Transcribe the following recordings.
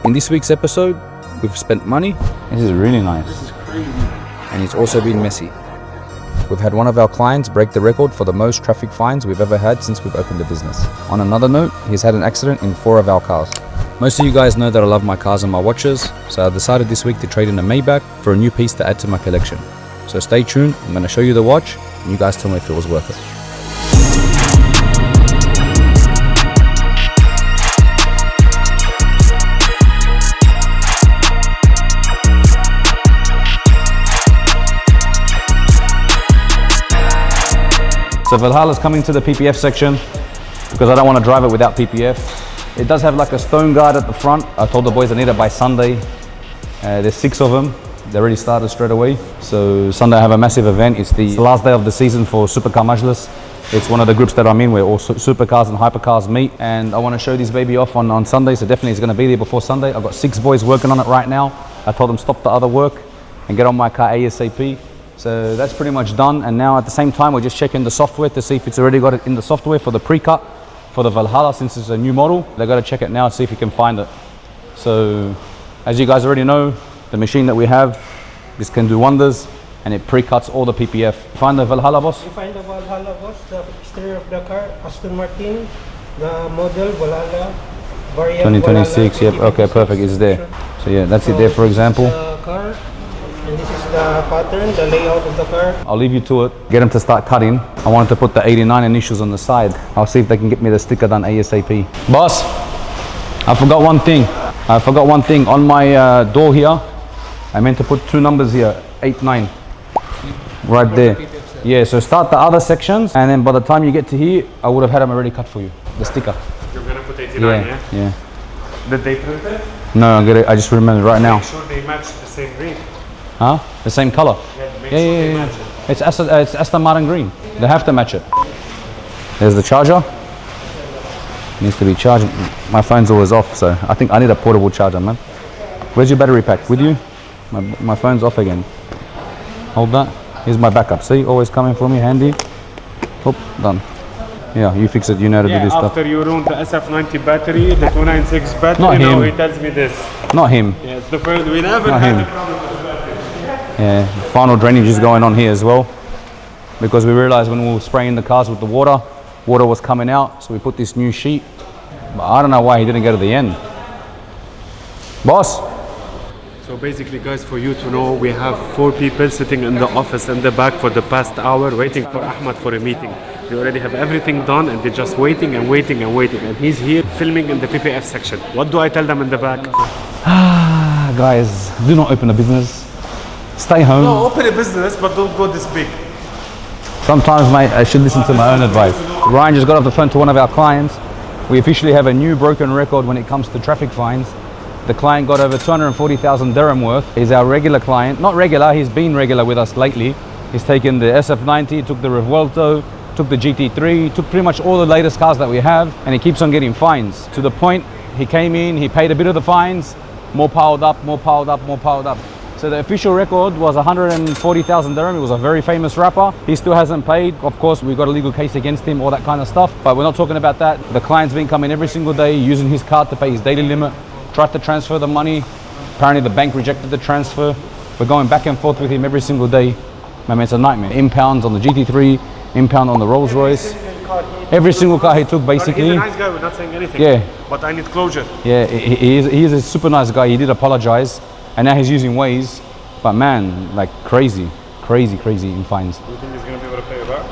In this week's episode, we've spent money. This is really nice. This is crazy. And it's also been messy. We've had one of our clients break the record for the most traffic fines we've ever had since we've opened the business. On another note, he's had an accident in 4 of our cars. Most of you guys know that I love my cars and my watches, so I decided this week to trade in a Maybach for a new piece to add to my collection. So stay tuned, I'm going to show you the watch, and you guys tell me if it was worth it. So Valhalla's coming to the PPF section because I don't want to drive it without PPF. It does have like a stone guard at the front. I told the boys I need it by Sunday. There's 6 of them. They already started straight away. So Sunday I have a massive event. It's the last day of the season for Supercar Majlis. It's one of the groups that I'm in where all supercars and hypercars meet. And I want to show this baby off on Sunday. So definitely it's going to be there before Sunday. I've got 6 boys working on it right now. I told them stop the other work and get on my car ASAP. So that's pretty much done, and now at the same time we're just checking the software to see if it's already got it in the software for the pre-cut for the Valhalla. Since it's a new model, they've got to check it now, see if you can find it. So as you guys already know, the machine that we have, this can do wonders, and it pre-cuts all the PPF. Find the Valhalla, boss? You find the Valhalla, boss, the exterior of the car, Aston Martin, the model Valhalla, variant 2026, Valhalla, yep, okay, perfect, it's there. So yeah, that's it there, for example. The car. And this is the pattern, the layout of the car. I'll leave you to it. Get them to start cutting. I wanted to put the 89 initials on the side. I'll see if they can get me the sticker done ASAP. Boss, I forgot one thing. On my door here, I meant to put 2 numbers here, 8, 9. Right there. Yeah, so start the other sections, and then by the time you get to here, I would have had them already cut for you. The sticker. You're gonna put 89, yeah? Yeah. Did they print it? No, I just remembered right now. Make sure they match the same green. Huh? The same color? Yeah. It's Aston Martin green. They have to match it. There's the charger. Needs to be charged. My phone's always off, so I think I need a portable charger, man. Where's your battery pack? With you? My phone's off again. Hold that. Here's my backup. See, always coming for me, handy. Oop, done. Yeah, you fix it. You know how to do this stuff. After you ruined the SF90 battery, the 296 battery, Not now him. he tells me this. Not him. Yeah, it's the first. We never Not had him. a problem with the battery. Yeah, final drainage is going on here as well, because we realized when we were spraying the cars with the water was coming out, so we put this new sheet. But I don't know why he didn't go to the end. Boss? So basically, guys, for you to know, we have 4 people sitting in the office in the back for the past hour waiting for Ahmed for a meeting. They already have everything done and they're just waiting and waiting and waiting. And he's here filming in the PPF section. What do I tell them in the back? Guys, do not open a business. Stay home. No, open a business, but don't go this big. Sometimes, mate, I should listen to my own advice. Ryan just got off the phone to one of our clients. We officially have a new broken record when it comes to traffic fines. The client got over 240,000 dirham worth. He's our regular client. Not regular, he's been regular with us lately. He's taken the SF90, took the Revuelto, took the GT3, took pretty much all the latest cars that we have, and he keeps on getting fines. To the point, he came in, he paid a bit of the fines, more piled up. So the official record was 140,000 dirham. He was a very famous rapper. He still hasn't paid. Of course, we've got a legal case against him, all that kind of stuff. But we're not talking about that. The client's been coming every single day, using his card to pay his daily limit, tried to transfer the money. Apparently the bank rejected the transfer. We're going back and forth with him every single day. I mean, it's a nightmare. Impounds on the GT3, impound on the Rolls Royce. Every single car he took, basically. He's a nice guy, we're not saying anything. Yeah. But I need closure. Yeah, he is a super nice guy. He did apologize. And now he's using Waze, but man, like crazy in fines. Do you think he's going to be able to pay it back?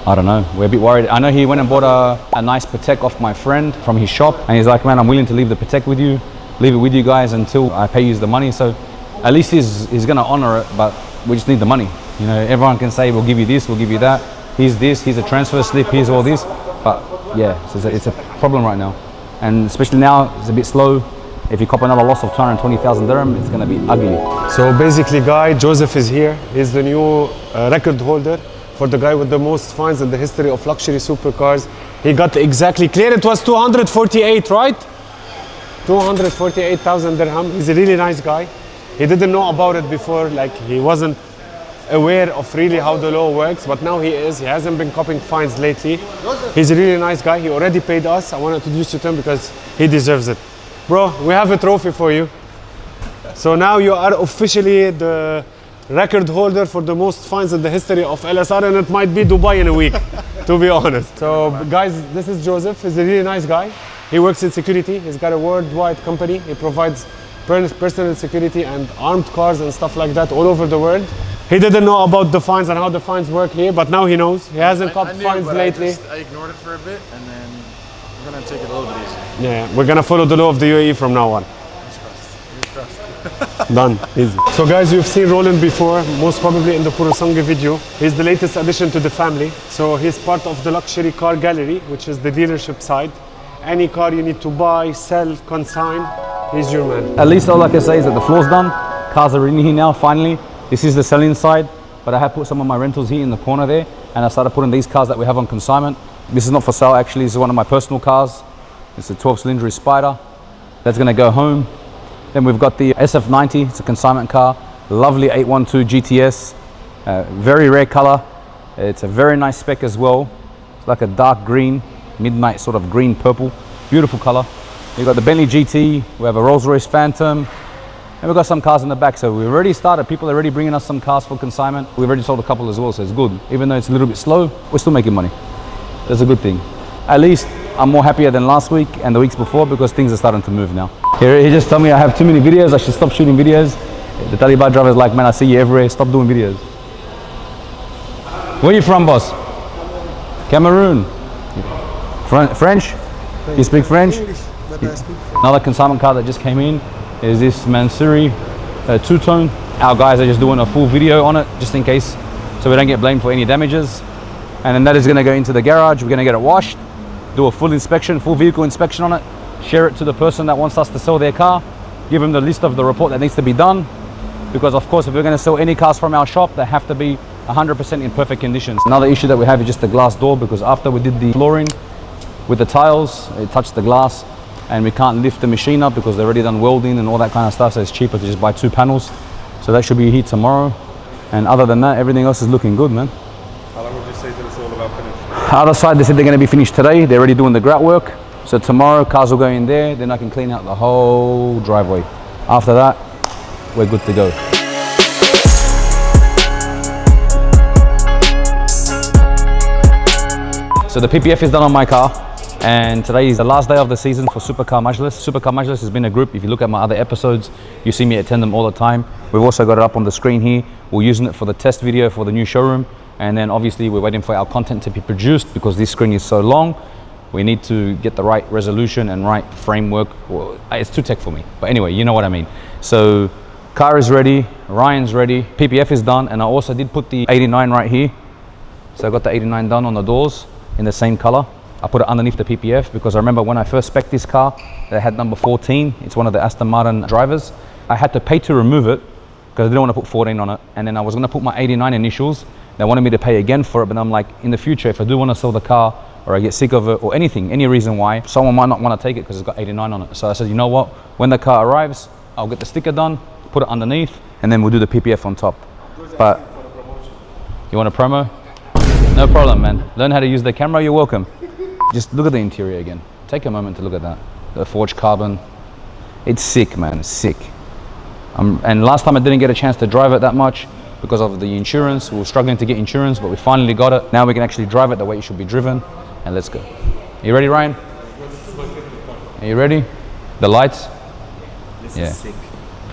I don't know, we're a bit worried. I know he went and bought a nice Patek off my friend from his shop, and he's like, man, I'm willing to leave the Patek with you, leave it with you guys until I pay you the money. So at least he's going to honor it, but we just need the money. You know, everyone can say, we'll give you this, we'll give you that. Here's this, here's a transfer slip, here's all this. But yeah, it's a problem right now. And especially now, it's a bit slow. If you cop another loss of 220,000 dirham, it's going to be ugly. So basically, guy, Joseph is here. He's the new record holder for the guy with the most fines in the history of luxury supercars. He got exactly clear. It was 248, right? 248,000 dirham. He's a really nice guy. He didn't know about it before, like he wasn't aware of really how the law works, but now he is. He hasn't been copying fines lately. He's a really nice guy. He already paid us. I want to introduce you to him because he deserves it. Bro, we have a trophy for you. So now you are officially the record holder for the most fines in the history of LSR, and it might be Dubai in a week, to be honest. So guys, this is Joseph. He's a really nice guy. He works in security. He's got a worldwide company. He provides personal security and armed cars and stuff like that all over the world. He didn't know about the fines and how the fines work here, but now he knows. He hasn't copped fines lately. I ignored it for a bit, and then we're gonna take it a little bit easy. Yeah, we're gonna follow the law of the UAE from now on. Done, easy. So guys, you've seen Roland before, most probably in the Purusanga video. He's the latest addition to the family. So he's part of the luxury car gallery, which is the dealership side. Any car you need to buy, sell, consign, he's your man. At least all I can say is that the floor's done. Cars are in here now, finally. This is the selling side, but I have put some of my rentals here in the corner there, and I started putting these cars that we have on consignment. This is not for sale actually, this is one of my personal cars. It's a 12-cylinder Spider. That's gonna go home. Then we've got the SF90, it's a consignment car. Lovely 812 GTS, very rare color. It's a very nice spec as well. It's like a dark green, midnight sort of green purple, beautiful color. We've got the Bentley GT, we have a Rolls-Royce Phantom, and we've got some cars in the back. So we've already started, people are already bringing us some cars for consignment. We've already sold a couple as well, so it's good. Even though it's a little bit slow, we're still making money. That's a good thing. At least I'm more happier than last week and the weeks before because things are starting to move now. He just told me I have too many videos, I should stop shooting videos. The Taliban driver's like, man, I see you everywhere, stop doing videos. Where are you from, boss? Cameroon. French? You speak French? English, but I speak French. Another consignment car that just came in is this Mansouri two-tone. Our guys are just doing a full video on it, just in case, so we don't get blamed for any damages. And then that is gonna go into the garage, we're gonna get it washed, do a full inspection, full vehicle inspection on it, share it to the person that wants us to sell their car, give them the list of the report that needs to be done. Because of course, if we're gonna sell any cars from our shop, they have to be 100% in perfect conditions. Another issue that we have is just the glass door, because after we did the flooring with the tiles, it touched the glass, and we can't lift the machine up because they've already done welding and all that kind of stuff, so it's cheaper to just buy 2 panels. So that should be here tomorrow. And other than that, everything else is looking good, man. How long would you say that it's all about finished? Other side, they said they're gonna be finished today. They're already doing the grout work. So tomorrow, cars will go in there, then I can clean out the whole driveway. After that, we're good to go. So the PPF is done on my car, and today is the last day of the season for Supercar Majlis. Supercar Majlis has been a group. If you look at my other episodes, you see me attend them all the time. We've also got it up on the screen here. We're using it for the test video for the new showroom, and then obviously we're waiting for our content to be produced because this screen is so long. We need to get the right resolution and right framework. Well, it's too tech for me, but anyway, you know what I mean. So car is ready, Ryan's ready, PPF is done, and I also did put the 89 right here. So I got the 89 done on the doors in the same color. I put it underneath the PPF because I remember when I first spec'd this car, they had number 14. It's one of the Aston Martin drivers. I had to pay to remove it because I didn't want to put 14 on it. And then I was going to put my 89 initials. They wanted me to pay again for it, but I'm like, in the future, if I do want to sell the car or I get sick of it or anything, any reason why, someone might not want to take it because it's got 89 on it. So I said, you know what? When the car arrives, I'll get the sticker done, put it underneath, and then we'll do the PPF on top. But you want a promo? No problem, man. Learn how to use the camera, you're welcome. Just look at the interior again. Take a moment to look at that. The forged carbon. It's sick, man, it's sick. And last time I didn't get a chance to drive it that much because of the insurance. We were struggling to get insurance, but we finally got it. Now we can actually drive it the way it should be driven. And let's go. You ready, Ryan? Are you ready? The lights? This Yeah. is sick.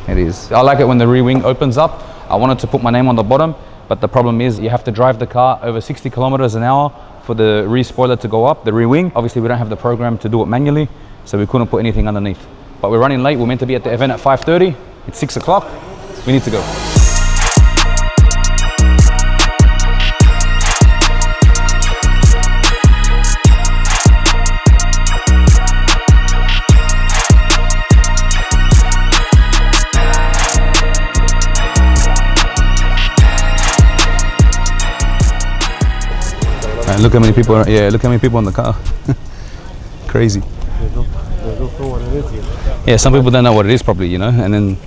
It is. I like it when the rear wing opens up. I wanted to put my name on the bottom, but the problem is you have to drive the car over 60 kilometers an hour for the rear spoiler to go up, the rear wing. Obviously we don't have the program to do it manually, so we couldn't put anything underneath. But we're running late. We're meant to be at the event at 5:30. It's 6 o'clock. We need to go. Look how many people are, yeah, look how many people in the car. Crazy. They don't know what it is yet. Yeah, some people don't know what it is probably, you know, and then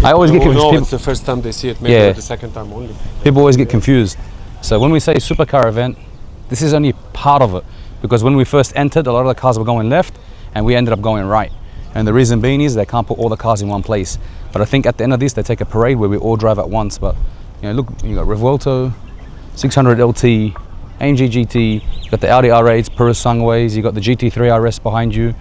I always get confused. It's the first time they see it, maybe Yeah. the second time only. People always get confused. So when we say supercar event, this is only part of it, because when we first entered, a lot of the cars were going left and we ended up going right. And the reason being is they can't put all the cars in one place. But I think at the end of this, they take a parade where we all drive at once. But you know, look, you got Revuelto, 600 LT, AMG GT, you got the Audi R8s, Purus Sungways, you got the GT3 RS behind you.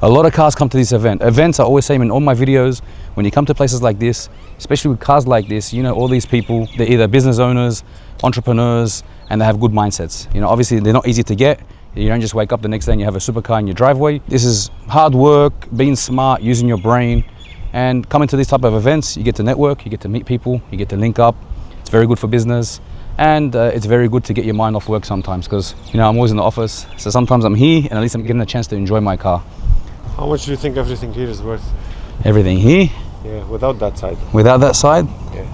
A lot of cars come to this event. Events, I always say in all my videos, when you come to places like this, especially with cars like this, you know, all these people, they're either business owners, entrepreneurs, and they have good mindsets. You know, obviously they're not easy to get. You don't just wake up the next day and you have a supercar in your driveway. This is hard work, being smart, using your brain, and coming to these type of events, you get to network, you get to meet people, you get to link up. It's very good for business, and it's very good to get your mind off work sometimes, because you know, I'm always in the office, so sometimes I'm here and at least I'm getting a chance to enjoy my car. How much do you think everything here is worth? Everything here? Yeah, without that side. Without that side? Yeah.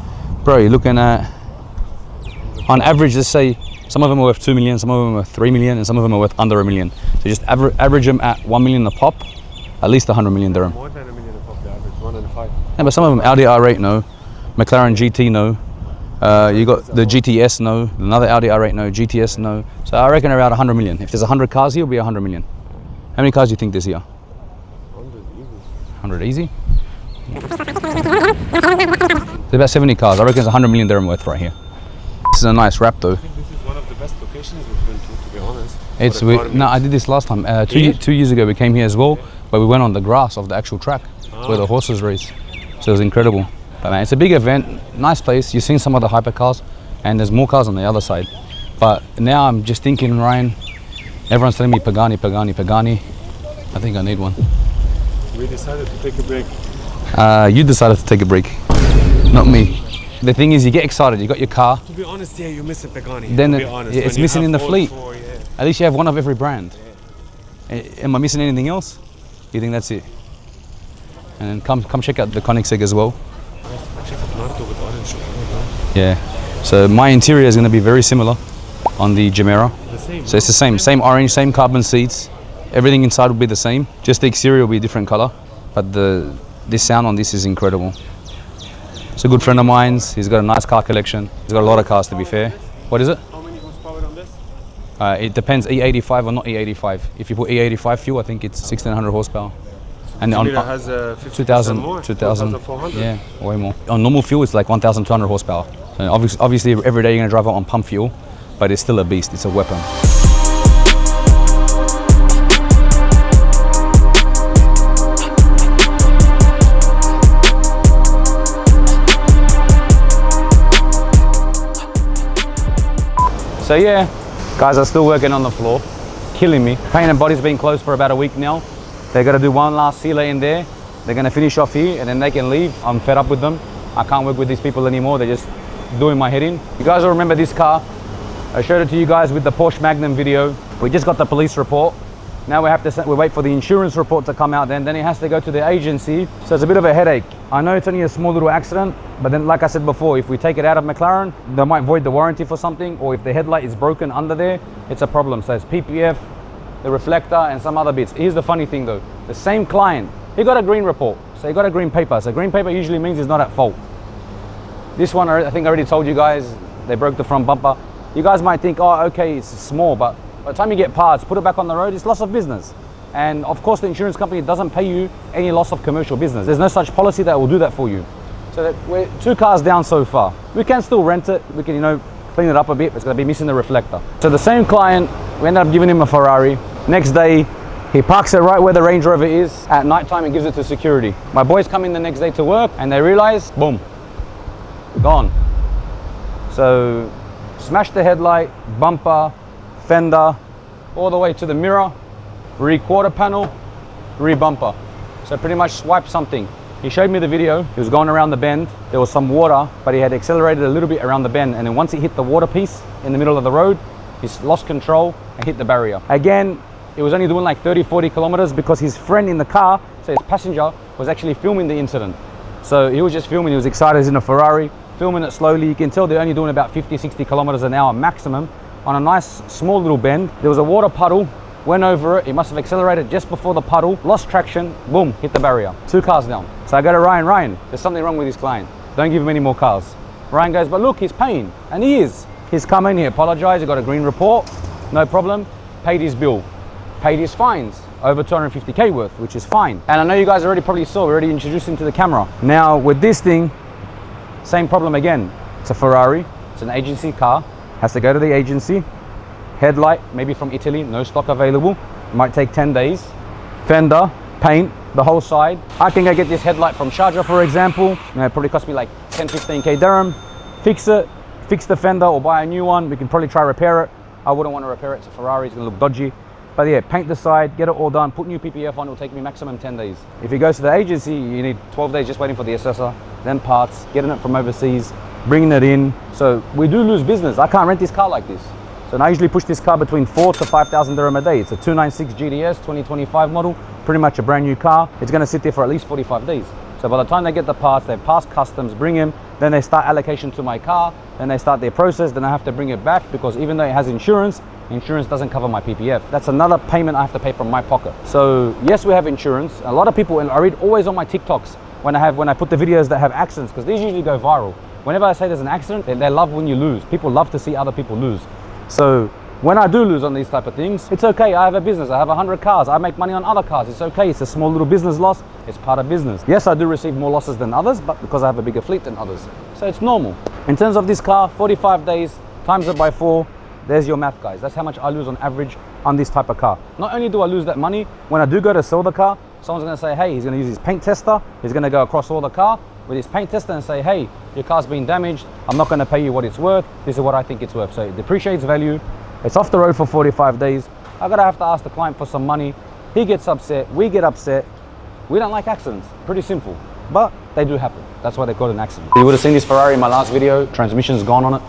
Bro, you're looking at, on average, let's say, some of them are worth 2 million, some of them are worth 3 million, and some of them are worth under 1 million. So just average them at 1 million a pop, at least 100 million dirham. More than 1 million a pop, the average, 1.5. Yeah, but some of them, Audi R8 no, McLaren GT no, you got the GTS no, another Audi R8 no, GTS no. So I reckon around 100 million. If there's 100 cars here, it'll be 100 million. How many cars do you think there's here? 100 easy. 100 easy? There's about 70 cars. I reckon it's 100 million dirham worth right here. This is a nice wrap though. I think this is one of the best locations we've been to be honest. It's no, I did this last time. 2 years ago we came here as well, but we went on the grass of the actual track where the horses race. So it was incredible. But man, it's a big event, nice place. You've seen some of the hypercars, and there's more cars on the other side. But now I'm just thinking, Ryan, everyone's telling me Pagani, Pagani, Pagani. I think I need one. We decided to take a break. You decided to take a break, not me. The thing is, you get excited, you got your car. To be honest, yeah, you miss a Pagani. Then to be honest. it's missing in the fleet. At least you have one of every brand. Yeah. Am I missing anything else? You think that's it? And then come check out the Koenigsegg as well. Yeah. So my interior is going to be very similar on the Gemera. So it's the same orange, same carbon seats. Everything inside will be the same. Just the exterior will be a different color. But this sound on this is incredible. It's a good friend of mine's. He's got a nice car collection. He's got a lot of cars, to be fair. What is it? How many horsepower on this? It depends, E85 or not E85. If you put E85 fuel, I think it's 1600 horsepower. And on has 2000 more, 2400, yeah, way more. On normal fuel, it's like 1200 horsepower. So obviously, every day you're gonna drive out on pump fuel, but it's still a beast. It's a weapon. So yeah, guys are still working on the floor, killing me. Paint and body's been closed for about a week now. They're gonna do one last sealer in there. They're gonna finish off here and then they can leave. I'm fed up with them. I can't work with these people anymore. They're just doing my head in. You guys will remember this car. I showed it to you guys with the Porsche Magnum video. We just got the police report. Now we have to we wait for the insurance report to come out then it has to go to the agency. So it's a bit of a headache. I know it's only a small little accident, but then like I said before, if we take it out of McLaren, they might void the warranty for something, or if the headlight is broken under there, it's a problem. So it's PPF, the reflector, and some other bits. Here's the funny thing though, the same client, he got a green report, so he got a green paper. So green paper usually means he's not at fault. This one, I think I already told you guys, they broke the front bumper. You guys might think, oh, okay, it's small, but by the time you get parts, put it back on the road, it's loss of business. And of course, the insurance company doesn't pay you any loss of commercial business. There's no such policy that will do that for you. So that we're 2 cars down so far. We can still rent it. We can, you know, clean it up a bit. It's gonna be missing the reflector. So the same client, we ended up giving him a Ferrari. Next day, he parks it right where the Range Rover is at night time and gives it to security. My boys come in the next day to work and they realize, boom, gone. So smashed the headlight, bumper, fender, all the way to the mirror, re-quarter panel, re-bumper. So pretty much swiped something. He showed me the video. He was going around the bend. There was some water, but he had accelerated a little bit around the bend. And then once he hit the water piece in the middle of the road, he's lost control and hit the barrier. Again, it was only doing like 30, 40 kilometers because his friend in the car, so his passenger, was actually filming the incident. So he was just filming. He was excited. He's in a Ferrari, filming it slowly. You can tell they're only doing about 50, 60 kilometers an hour maximum on a nice small little bend. There was a water puddle, went over it. He must have accelerated just before the puddle, lost traction, boom, hit the barrier. 2 cars down. So I go to Ryan, there's something wrong with this client. Don't give him any more cars. Ryan goes, but look, he's paying. And he is. He's come in, he apologized, he got a green report, no problem, paid his bill, paid his fines. over 250k worth, which is fine. And I know you guys already probably saw, we already introduced him to the camera. Now with this thing, same problem again. It's a Ferrari, it's an agency car, has to go to the agency. Headlight, maybe from Italy, no stock available, might take 10 days. Fender, paint, the whole side. I can go get this headlight from Sharjah, for example. You know, it probably cost me like 10, 15k dirham. Fix it, fix the fender or buy a new one. We can probably try repair it. I wouldn't want to repair it, it's a Ferrari, it's gonna look dodgy. But yeah, paint the side, get it all done, put new PPF on, it'll take me maximum 10 days. If it goes to the agency, you need 12 days just waiting for the assessor, then parts, getting it from overseas, bringing it in. So we do lose business. I can't rent this car like this. So I usually push this car between 4,000 to 5,000 dirham a day. It's a 296 GDS 2025 model, pretty much a brand new car. It's gonna sit there for at least 45 days. So by the time they get the parts, they've passed customs, bring them, then they start allocation to my car, then they start their process, then I have to bring it back because even though it has insurance, insurance doesn't cover my PPF. That's another payment I have to pay from my pocket. So yes, we have insurance. A lot of people, and I read always on my TikToks when I put the videos that have accidents, because these usually go viral. Whenever I say there's an accident, they love when you lose. People love to see other people lose. So when I do lose on these type of things, it's okay. I have a business, I have 100 cars, I make money on other cars, it's okay. It's a small little business loss, it's part of business. Yes, I do receive more losses than others, but because I have a bigger fleet than others. So it's normal. In terms of this car, 45 days, times it by 4, there's your math, guys. That's how much I lose on average on this type of car. Not only do I lose that money, when I do go to sell the car, someone's gonna say, hey, he's gonna use his paint tester, he's gonna go across all the car with his paint tester and say, hey, your car's been damaged, I'm not gonna pay you what it's worth, this is what I think it's worth. So it depreciates value, it's off the road for 45 days, I gotta have to ask the client for some money, he gets upset, we get upset. We don't like accidents, pretty simple, but they do happen. That's why they call it an accident. You would have seen this Ferrari in my last video, transmission's gone on it.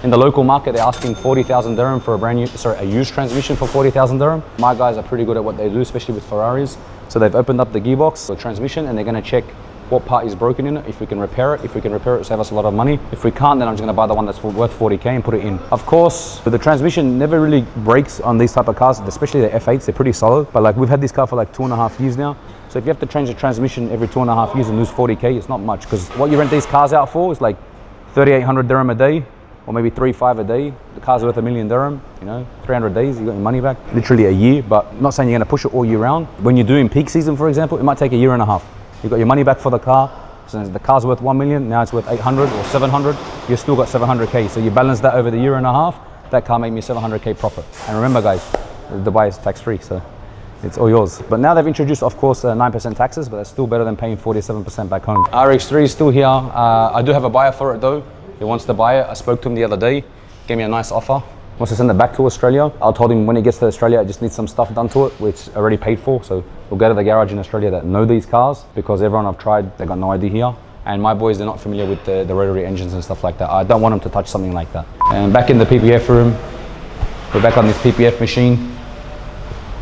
In the local market, they're asking 40,000 dirham for a used transmission for 40,000 dirham. My guys are pretty good at what they do, especially with Ferraris. So they've opened up the gearbox, the transmission, and they're gonna check what part is broken in it, if we can repair it. If we can repair it, save us a lot of money. If we can't, then I'm just gonna buy the one that's worth 40k and put it in. Of course, the transmission never really breaks on these type of cars, especially the F8s, they're pretty solid. But like we've had this car for like 2.5 years now. So if you have to change the transmission every 2.5 years and lose 40k, it's not much, because what you rent these cars out for is like 3,800 dirham a day, or maybe 3-5 a day. The car's worth 1 million dirham, you know, 300 days, you got your money back. Literally a year, but not saying you're gonna push it all year round. When you're doing peak season, for example, it might take 1.5 years. You got your money back for the car. So the car's worth 1 million, now it's worth 800 or 700, you've still got 700k. So you balance that over the 1.5 years, that car made me 700k profit. And remember guys, Dubai is tax free, so it's all yours. But now they've introduced, of course, 9% taxes, but that's still better than paying 47% back home. RX3 is still here. I do have a buyer for it though. He wants to buy it. I spoke to him the other day, gave me a nice offer. Wants to send it back to Australia. I told him when he gets to Australia, I just need some stuff done to it, which already paid for. So we'll go to the garage in Australia that know these cars, because everyone I've tried, they got no idea here. And my boys, they're not familiar with the rotary engines and stuff like that. I don't want them to touch something like that. And back in the PPF room, we're back on this PPF machine.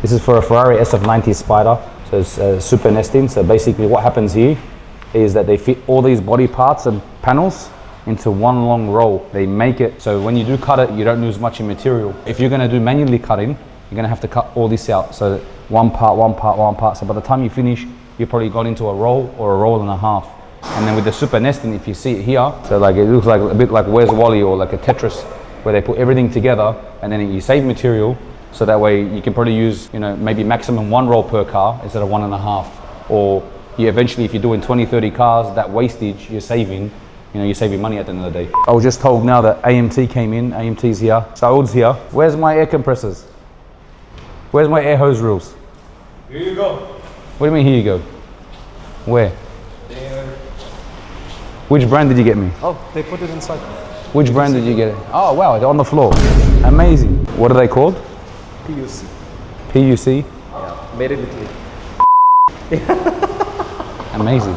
This is for a Ferrari SF90 Spider. So it's super nesting. So basically what happens here is that they fit all these body parts and panels into one long roll. They make it so when you do cut it, you don't lose much in material. If you're gonna do manually cutting, you're gonna have to cut all this out. So that one part. So by the time you finish, you probably got into a roll or a roll and a half. And then with the super nesting, if you see it here, so like it looks like a bit like Where's Wally or like a Tetris, where they put everything together and then you save material. So that way you can probably use, you know, maybe maximum 1 roll per car instead of 1.5. Or you eventually, if you're doing 20, 30 cars, that wastage you're saving, you know, you're saving money at the end of the day. I was just told now that AMT came in, AMT's here, Saud's here. Where's my air compressors? Where's my air hose reels? Here you go. What do you mean, here you go? Where? There. Which brand did you get me? Oh, they put it inside. Which brand did you get it? Oh wow, they're on the floor. Amazing. What are they called? PUC. PUC? Yeah, made in Italy. Amazing.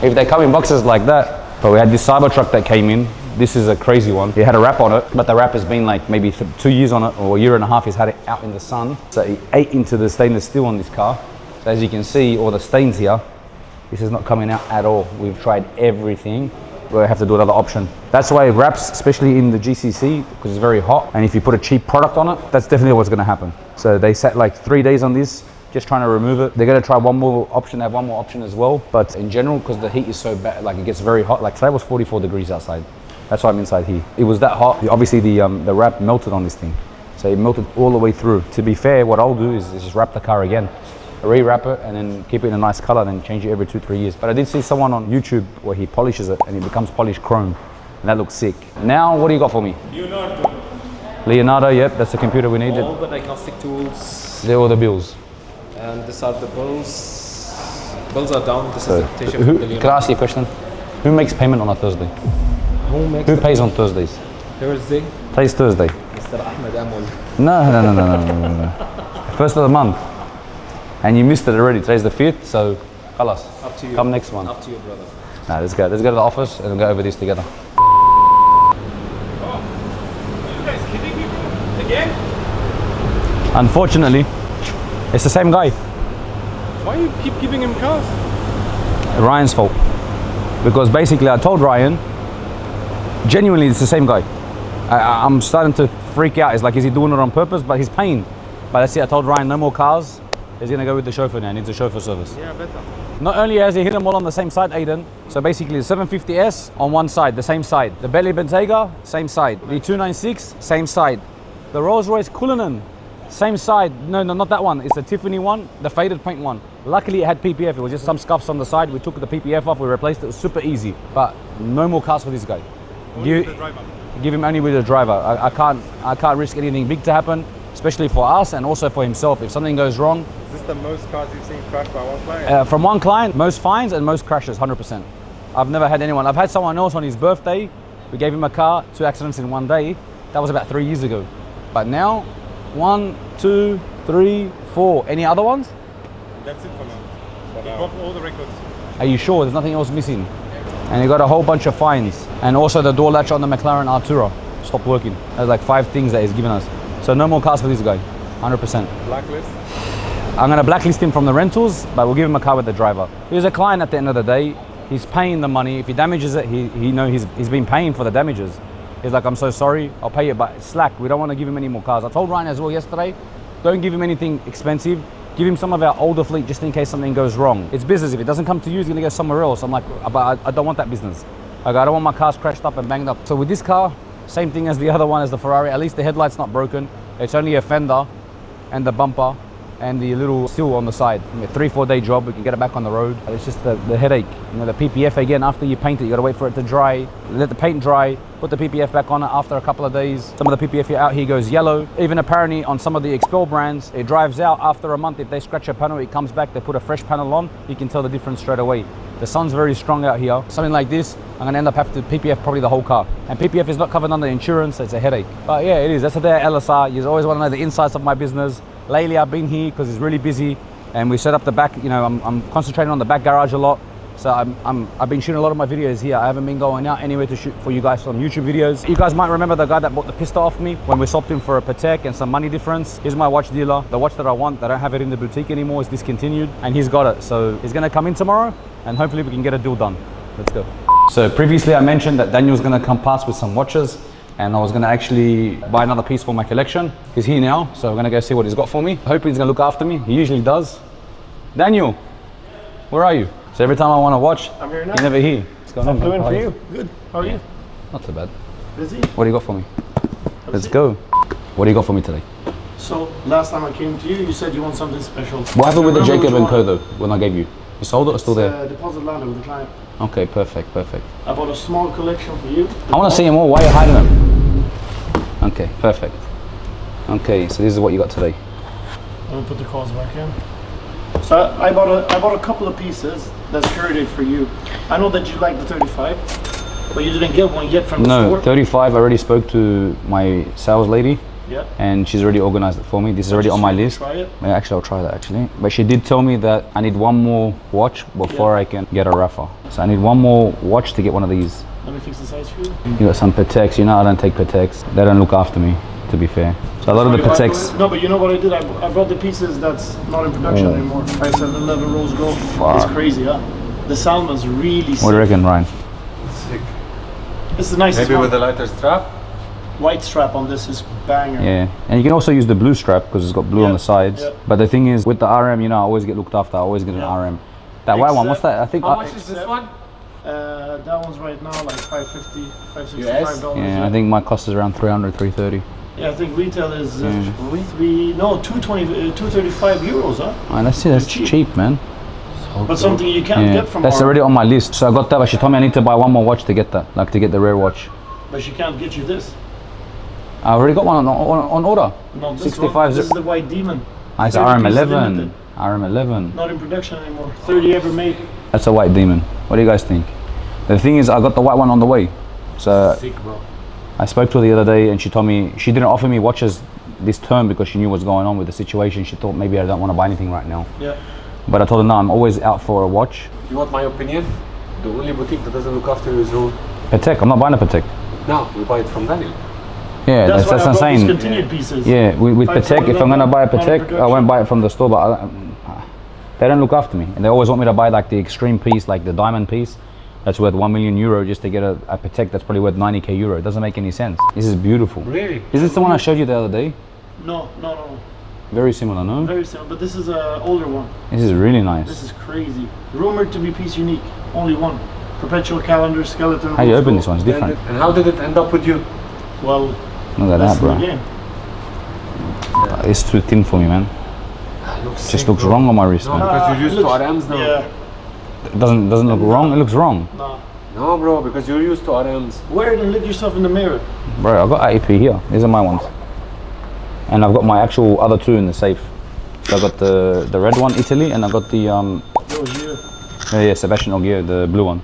If they come in boxes like that, but we had this Cybertruck that came in. This is a crazy one. It had a wrap on it, but the wrap has been like maybe 2 years on it, or 1.5 years. He's had it out in the sun. So he ate into the stainless steel on this car. So as you can see, all the stains here, this is not coming out at all. We've tried everything. We'll have to do another option. That's why it wraps, especially in the GCC, because it's very hot. And if you put a cheap product on it, that's definitely what's gonna happen. So they sat like 3 days on this, just trying to remove it. They're gonna try one more option, they have one more option as well. But in general, because the heat is so bad, like it gets very hot. Like today was 44 degrees outside. That's why I'm inside here. It was that hot. Obviously the wrap melted on this thing. So it melted all the way through. To be fair, what I'll do is just wrap the car again, re-wrap it, and then keep it in a nice color, and then change it every 2-3 years. But I did see someone on YouTube where he polishes it and it becomes polished chrome, and that looks sick. Now, what do you got for me? Leonardo, yep, that's the computer we needed. All the diagnostic tools. They're all the bills. And these are the bills. Bills are down. This So, is the quotation from the can I ask you a question? Who makes payment on a Thursday? Who pays on Thursdays? Thursday? Pays Thursday. Mr. Ahmed Amwell. No. First of the month. And you missed it already. Today's the 5th, so khalas. Up to you. Come next month. Up to you, brother. Nah, let's go. Let's go to the office and go over this together. Unfortunately, it's the same guy. Why you keep giving him cars? Ryan's fault. Because basically I told Ryan, genuinely it's the same guy. I'm starting to freak out. It's like, is he doing it on purpose? But he's paying. But that's it, I told Ryan no more cars. He's gonna go with the chauffeur now. He needs a chauffeur service. Yeah, better. Not only has he hit them all on the same side, Aiden. So basically the 750S on one side, the same side. The Bentley Bentayga, same side. The 296, same side. The Rolls Royce Cullinan, same side. No, not that one. It's the Tiffany one, the faded paint one. Luckily it had PPF. It was just some scuffs on the side. We took the PPF off, we replaced it. It was super easy. But no more cars for this guy. Give him only with the driver. I can't risk anything big to happen, especially for us and also for himself. If something goes wrong. Is this the most cars you've seen crashed by one client? From one client, most fines and most crashes, 100%. I've never had anyone. I've had someone else on his birthday. We gave him a car, 2 accidents in one day. That was about 3 years ago. But now, 1, 2, 3, 4. Any other ones? That's it for now. He broke all the records. Are you sure? There's nothing else missing? And he got a whole bunch of fines. And also the door latch on the McLaren Artura stopped working. There's like 5 things that he's given us. So no more cars for this guy, 100%. Blacklist? I'm gonna blacklist him from the rentals, but we'll give him a car with the driver. He's a client at the end of the day. He's paying the money. If he damages it, he know he's been paying for the damages. He's like, I'm so sorry, I'll pay it, but slack. We don't want to give him any more cars. I told Ryan as well yesterday, don't give him anything expensive. Give him some of our older fleet just in case something goes wrong. It's business. If it doesn't come to you, he's gonna go somewhere else. I'm like, but I don't want that business. Like, I don't want my cars crashed up and banged up. So with this car, same thing as the other one, as the Ferrari. At least the headlight's not broken. It's only a fender and the bumper and the little sill on the side. A 3-4 day job, we can get it back on the road. It's just the headache. You know, the PPF again, after you paint it, you gotta wait for it to dry, let the paint dry, put the PPF back on it after a couple of days. Some of the PPF out here goes yellow. Even apparently on some of the Expel brands, it drives out after a month. If they scratch a panel, it comes back, they put a fresh panel on, you can tell the difference straight away. The sun's very strong out here. Something like this, I'm gonna end up having to PPF probably the whole car. And PPF is not covered under insurance, so it's a headache. But yeah, it is. That's the day at LSR. You always wanna know the insides of my business. Lately, I've been here because it's really busy, and we set up the back. You know, I'm concentrating on the back garage a lot. So I've been shooting a lot of my videos here. I haven't been going out anywhere to shoot for you guys some YouTube videos. You guys might remember the guy that bought the pistol off me when we swapped him for a Patek and some money difference. Here's my watch dealer. The watch that I want, they don't have it in the boutique anymore. It's discontinued, and he's got it. So he's gonna come in tomorrow, and hopefully we can get a deal done. Let's go. So previously I mentioned that Daniel's gonna come past with some watches, and I was gonna actually buy another piece for my collection. He's here now, so I'm gonna go see what he's got for me. Hoping he's gonna look after me. He usually does. Daniel, where are you? So every time I want to watch, I'm here now. you're never here. What's going on? I'm doing How for are you. Good. How are you? Not too bad. Busy? What do you got for me? Let's go. What do you got for me today? So last time I came to you, you said you want something special. What happened with the Remember Jacob which and Co one? though, when I gave you? You sold it or still there? Deposit landed with the client. Okay, perfect, perfect. I bought a small collection for you. I want to see them all. Why are you hiding them? Okay, perfect. Okay, so this is what you got today. I'm gonna put the calls back in. So I bought a couple of pieces that's curated for you. I know that you like the 35, but you didn't get one yet from the store. No, 35. I already spoke to my sales lady. Yeah. And she's already organized it for me. This is already on my list. Try it. Yeah, actually, I'll try that actually. But she did tell me that I need one more watch before I can get a Rafa. So I need one more watch to get one of these. Let me fix the size for you. You got some Pateks. You know I don't take Pateks. They don't look after me, to be fair. So a lot of the Pateks. No, but you know what I did? I brought the pieces that's not in production anymore. 5.711 Rose Gold. Fuck. It's crazy, huh? The Salma's really sick. What do you reckon, Ryan? Sick. It's the nicest Maybe one. with a lighter strap? White strap on this is banger. Yeah, and you can also use the blue strap because it's got blue on the sides. Yeah. But the thing is, with the RM, you know, I always get looked after. I always get an RM. That white one, what's that? I think. How much is this one? That one's right now like $550, $565. Yeah, I think my cost is around 300, 330. Yeah, I think retail is 235 euros, huh? And that's it, that's cheap, man. But something you can't get from That's our- already on my list. So I got that, but she told me I need to buy one more watch to get that, like to get the rare watch. But she can't get you this. I already got one on order. No, this 65 one. This is the White Demon. Ah, it's 30 piece RM11. limited. RM11. Not in production anymore. 30 ever made. That's a White Demon. What do you guys think? The thing is, I got the white one on the way. So Sick, bro. I spoke to her the other day and she told me she didn't offer me watches this term because she knew what's going on with the situation. She thought maybe I don't want to buy anything right now. Yeah. But I told her, no, I'm always out for a watch. You want my opinion? The only boutique that doesn't look after you is Room. Patek, I'm not buying a Patek. No, we buy it from Daniel. Yeah, That's why that's I brought insane. discontinued pieces. Yeah, with Patek, if I'm gonna buy a Not in Patek, I production. won't buy it from the store, but they don't look after me. And they always want me to buy like the extreme piece, like the diamond piece, that's worth 1 million euro just to get a Patek that's probably worth 90k euro. It doesn't make any sense. This is beautiful. Really? Is this the one I showed you the other day? No. Very similar, no? Very simple. But this is an older one. This is really nice. This is crazy. Rumored to be piece unique. Only one. Perpetual calendar, skeleton. How you rose open gold. this one? It's different. And how did it end up with you? Well, Look at that's that, the bro. game. It's too thin for me, man. Just looks wrong on my wrist, No, man. because you're used It to looks- RMs now. Yeah. It doesn't look wrong. It looks wrong, Nah. No, bro, because you're used to RMs. Wear it and look yourself in the mirror. bro. I got AP here. These are my ones, and I've got my actual other two in the safe. So I got the red one, Italy, and I got the Yo, here. yeah, Sebastian Ogier, the blue one.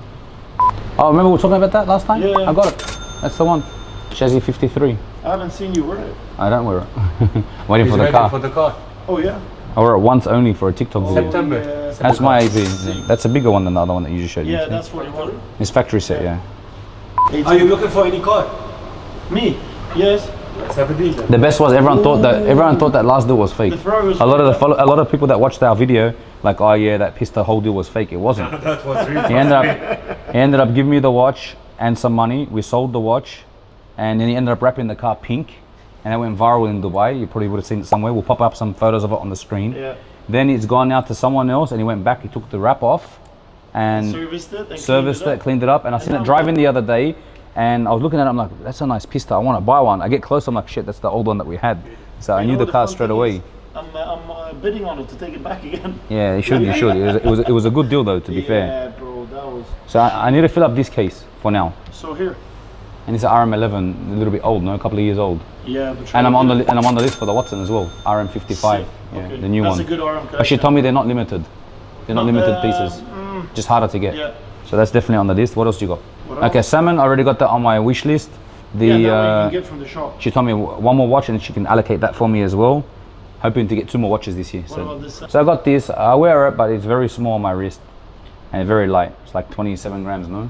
Oh, remember we were talking about that last time? Yeah. I got it. That's the one. Chassis 53. I haven't seen you wear it. I don't wear it. Waiting He's for the ready car. for the car. Oh yeah. I wore it once only for a TikTok video. September. Yeah, That's my AP. That's a bigger one than the other one that you just showed me. yeah, that's 41. It's factory set, yeah. Are you looking for any car? Me? Yes. Let's have a deal then. The best was everyone thought that last deal was fake. The Ferrari was A lot of people that watched our video like, oh yeah, that pissed the whole deal was fake. It wasn't. That was real. He ended up giving me the watch and some money. We sold the watch, and then he ended up wrapping the car pink, and it went viral in Dubai. You probably would have seen it somewhere. We'll pop up some photos of it on the screen. Yeah. Then it's gone out to someone else, and he went back. He took the wrap off, and Serviced it and cleaned it up, and I seen it driving the other day, and I was looking at it. I'm like, that's a nice pista. I want to buy one. I get close. I'm like, shit, that's the old one that we had. So I knew the car straight away. I'm bidding on it to take it back again. Yeah, you should. It was a good deal though, to be fair. Yeah, bro, that was. So I need to fill up this case for now. So here. And it's an RM11, a little bit old, no, a couple of years old. Yeah, but And I'm on the list for the Watson as well, RM55, yeah, Okay. the new That's one. a good RM But she collection. told me they're not limited. They're not limited pieces, just harder to get. Yeah. So that's definitely on the list. What else you got? What Okay, else? salmon. I already got that on my wish list. The Yeah, that one you can get from the shop. she told me one more watch and she can allocate that for me as well. Hoping to get 2 more watches this year. What about this? So I got this. I wear it, but it's very small on my wrist and very light. It's like 27 grams, no?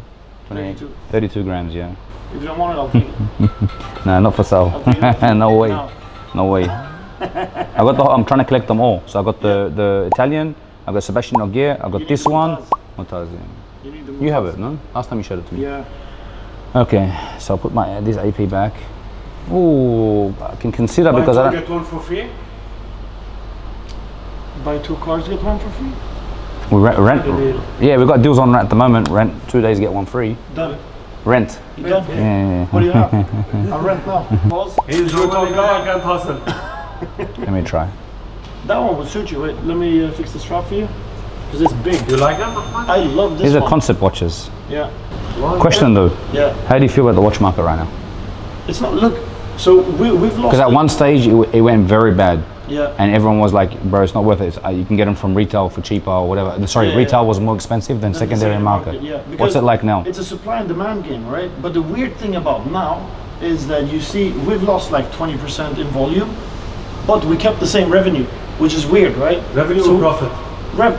32 grams, yeah. If you don't want it, I'll take it. No, not for sale. Okay. No way. No. No way. I'm trying to collect them all. So I got the Italian, I got Sebastian Ogier, I got need this the one. Mutaz. Mutaz, yeah. You need the You have Mutaz. it, no? Last time you showed it to me. Yeah. Okay, so I'll put this AP back. Ooh, I can consider because I don't. Get one for free? Buy 2 cars, get 1 for free. We rent. Deal. Yeah, we've got deals on rent at the moment. Rent 2 days get 1 free. Done. Rent. You done? Yeah. What do you have? I'll rent now. Pause. He's your top guy, I can't hustle. Let me try. That one will suit you. Wait, let me fix the strap for you. Because it's big. You like them, Ahmad? I love this These are one. concept watches. Yeah. Question though, Yeah. how do you feel about the watch market right now? It's not, look. So we've lost. Because at one stage it went very bad. Yeah. And everyone was like, bro, it's not worth it. You can get them from retail for cheaper or whatever. Sorry, Yeah, retail yeah. was more expensive than Than the secondary market. Yeah. What's Because it like now? It's a supply and demand game, right? But the weird thing about now is that you see we've lost like 20% in volume, but we kept the same revenue, which is weird, right? Revenue So- or profit?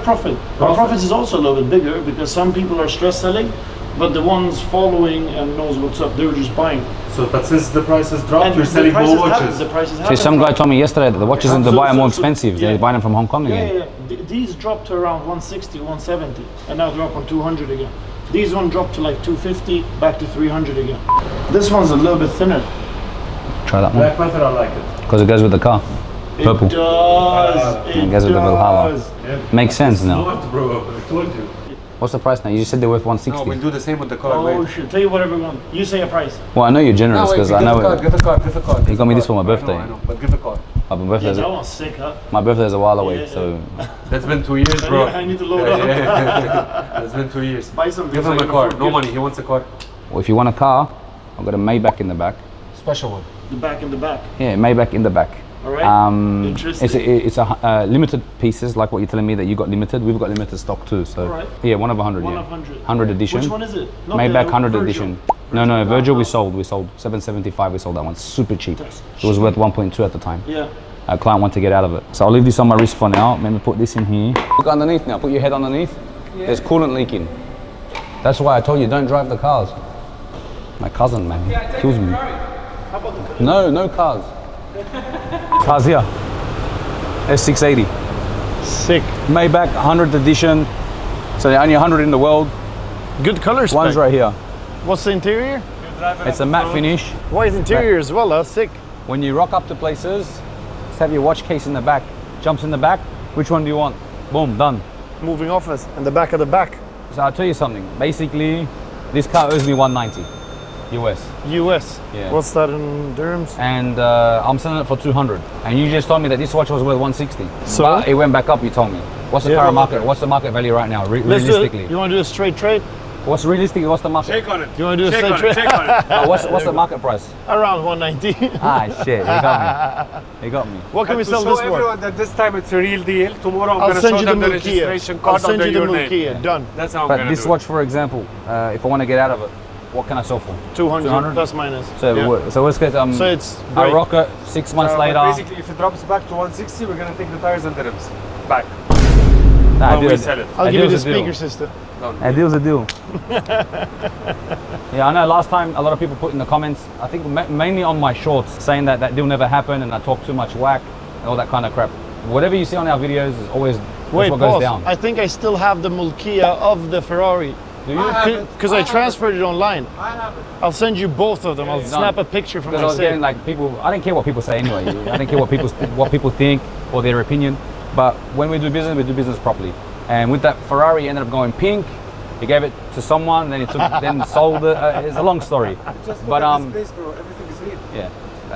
Profit. Our profits is also a little bit bigger because some people are stress selling, but the ones following and knows what's up, they're just buying. So, but since the prices dropped, And you're the selling more prices watches. the prices See, haven't some guy dropped. told me yesterday that the watches in So- Dubai are more so- expensive. yeah. They're buying them from Hong Kong Yeah, again. yeah, yeah. These dropped to around 160, 170, and now they're up on 200 again. These one dropped to like 250, back to 300 again. This one's a little bit thinner. Try that one. Black Panther, I like it. Because it goes with the car. Purple. It does. It goes with the Valhalla. does. Yeah. Makes sense now. Smart, bro. I told you. What's the price now? You just said they're worth 160. No, we'll do the same with the car. Oh wait. shit! Tell you whatever you want. You say a price. Well, I know you're generous because I know Give the card. You got me this for my birthday. I know, but give the card. My Yeah, birthday's, that one's sick, huh? my birthday's a while away, Yeah, so That's been 2 years, bro. I need to load up. That's been 2 years. Buy something. Give so him I a can car. afford No gift. money. He wants a car. well, if you want a car, I've got a Maybach in the back. Special one. The back in the back. Yeah, Maybach in the back. All right. Interesting. It's a limited pieces, like what you're telling me that you got limited. We've got limited stock too. So All right. yeah, one of 100. One yeah. of 100. 100 edition. Which one is it? Not Maybach the 100 Virgil. edition. No, Virgil we sold 775. We sold that one super cheap. That's It was worth 1.2 at the time. Yeah. A client wanted to get out of it. So I'll leave this on my wrist for now. Let me put this in here. Look underneath now. Put your head underneath. There's coolant leaking. That's why I told you don't drive the cars. My cousin, man, kills me. No cars. Cars here. S680. Sick. Maybach 100 edition. So there are only 100 in the world. Good color spec. One's right here. What's the interior? It's a matte finish. White interior as well, huh? Sick. When you rock up to places, just have your watch case in the back. Jumps in the back. Which one do you want? Boom, done. Moving office and the back of the back. So I'll tell you something. Basically, this car owes me 190 US. US. Yeah. What's that in dirhams? And I'm selling it for 200. And you just told me that this watch was worth 160. So? But it went back up, you told me. What's the Yeah. current market? What's the market value right now, Let's do it. realistically? You want to do a straight trade? What's realistically, what's the market? Check on it. You want to do a Check straight on trade? it. Check on it. What's the market price? Around 190. Ah, shit, you got me. You got me. What can we To sell show this for? everyone that this time it's a real deal. Tomorrow I'm I'll gonna send show you the them the Mulkia. registration I'll card send under you the your name. Mulkia. Done. That's how I'm But gonna this do watch, for example, if I want to get out of it, what can I sell for? 200 plus minus. So, Yeah. so let's get So it's I great. rock it 6 months But later. basically, if it drops back to 160, we're gonna take the tires and the rims back. Nah, when dude, we sell it. I'll a give you the deal's a deal. speaker system. A deal's a deal. Yeah, I know last time a lot of people put in the comments, I think mainly on my shorts, saying that that deal never happened and I talk too much whack and all that kind of crap. Whatever you see on our videos is always Wait, what goes pause. down. I think I still have the Mulkia of the Ferrari. Do you? Because I transferred it online. I have it. I'll send you both of them. I'll done. snap a picture from Because I my was getting safe. like people, I didn't care what people say anyway. I didn't care what people think or their opinion. But when we do business properly. And with that Ferrari, it ended up going pink. He gave it to someone, then he took, then sold it. It's a long story. Just But look at this place, bro. Everything is real. yeah,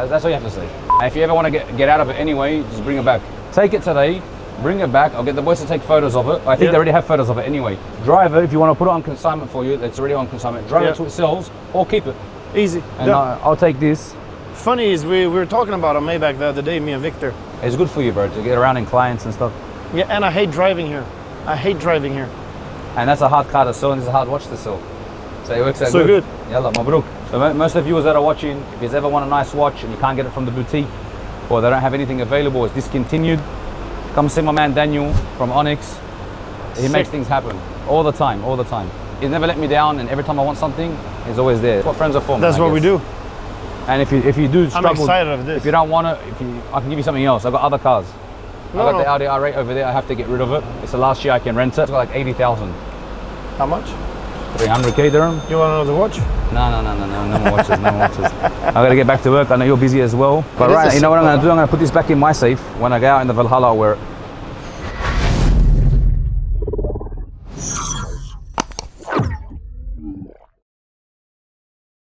that's all you have to say. If you ever want to get out of it anyway, just bring it back. Take it today, bring it back. I'll get the boys to take photos of it. I think Yeah. they already have photos of it anyway. Drive it if you want to put it on consignment for you. It's already on consignment. Drive Yeah. it till it sells, or keep it. Easy. And Done. I'll take this. Funny is we were talking about a Maybach the other day, me and Victor. It's good for you, bro, to get around in clients and stuff. Yeah, and I hate driving here. I hate driving here. And that's a hard car to sell, and it's a hard watch to sell. So it works out So good. Yalla, mabruk. So most of the viewers that are watching, if you ever want a nice watch and you can't get it from the boutique, or they don't have anything available, it's discontinued, come see my man Daniel from Onyx. He makes things happen all the time. He's never let me down, and every time I want something, he's always there. That's what friends are for. That's man, I what we guess. do. And if you do I'm struggle, excited of this. if you don't want it, I can give you something else. I've got other cars. No, I've got no. the Audi R8 over there. I have to get rid of it. It's the last year I can rent it. It's got like 80,000. How much? 300k dirham. You want another watch? No more watches, no more watches. I gotta get back to work. I know you're busy as well. But It is right, a you know what I'm simple gonna do? I'm gonna put this back in my safe. When I go out in the Valhalla, I'll wear it.